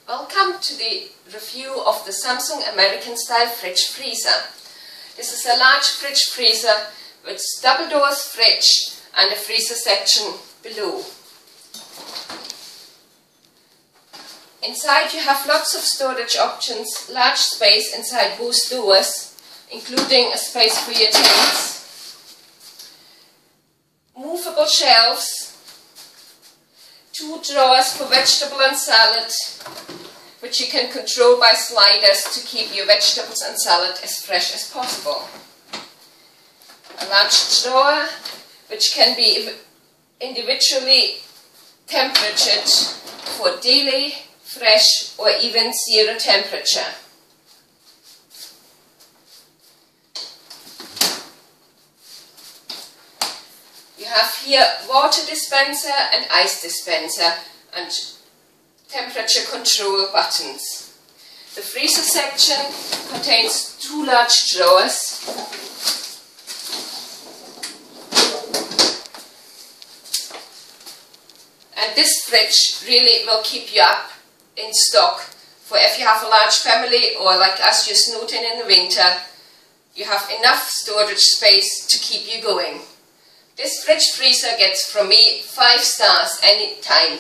Welcome to the review of the Samsung American Style Fridge Freezer. This is a large fridge freezer with double doors fridge and a freezer section below. Inside you have lots of storage options, large space inside both doors, including a space for your tanks, movable shelves, 2 drawers for vegetable and salad, which you can control by sliders to keep your vegetables and salad as fresh as possible. A large drawer which can be individually temperatured for daily, fresh or even 0 temperature. You have here water dispenser and ice dispenser and temperature control buttons. The freezer section contains 2 large drawers and this fridge really will keep you up in stock for if you have a large family or like us, you're snowed in the winter, you have enough storage space to keep you going. This fridge freezer gets from me 5 stars anytime.